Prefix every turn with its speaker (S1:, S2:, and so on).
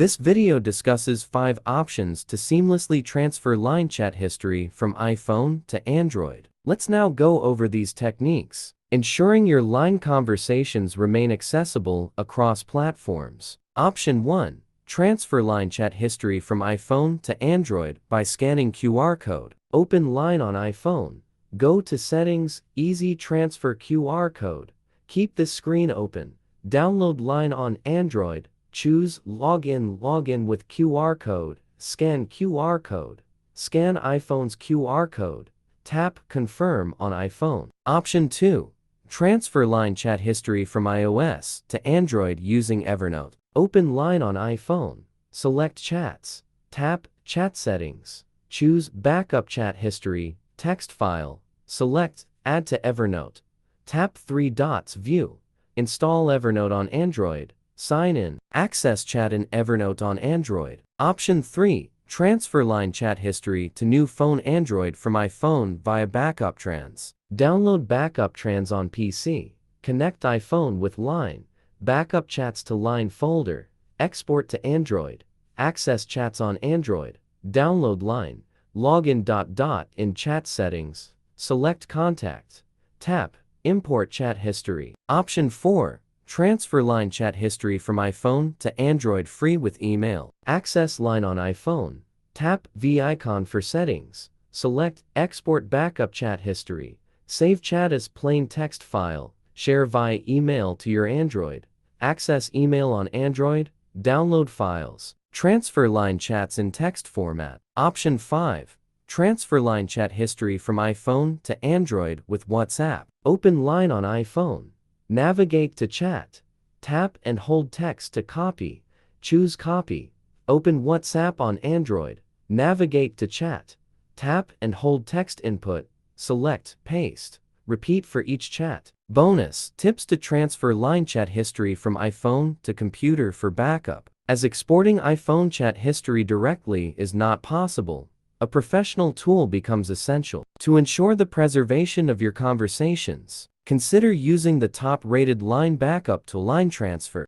S1: This video discusses 5 options to seamlessly transfer line chat history from iPhone to Android. Let's now go over these techniques, ensuring your line conversations remain accessible across platforms. Option 1. Transfer line chat history from iPhone to Android by scanning QR code. Open Line on iPhone. Go to Settings, Easy Transfer QR code. Keep this screen open. Download Line on Android. Choose Login with QR code. Scan QR code. Scan iPhone's QR code. Tap Confirm on iPhone. Option 2. Transfer line chat history from iOS to Android using Evernote. Open Line on iPhone. Select Chats. Tap Chat Settings. Choose Backup Chat History, Text File. Select Add to Evernote. Tap 3 dots View. Install Evernote on Android. Sign in. Access chat in Evernote on Android. Option 3. Transfer line chat history to new phone Android from iPhone via BackupTrans. Download BackupTrans on PC. Connect iPhone with Line. Backup chats to Line folder. Export to Android. Access chats on Android. Download Line. Login in chat settings. Select Contact. Tap Import chat history. Option 4. Transfer line chat history from iPhone to Android free with email. Access Line on iPhone. Tap V icon for settings. Select Export Backup Chat History. Save chat as plain text file. Share via email to your Android. Access email on Android. Download files. Transfer line chats in text format. Option 5. Transfer line chat history from iPhone to Android with WhatsApp. Open Line on iPhone. Navigate to Chat. Tap and hold text to copy. Choose Copy. Open WhatsApp on Android. Navigate to Chat. Tap and hold text input. Select Paste. Repeat for each chat. Bonus tips to transfer line chat history from iPhone to computer for backup. As exporting iPhone chat history directly is not possible, a professional tool becomes essential. To ensure the preservation of your conversations, consider using the top-rated line backup to line transfer.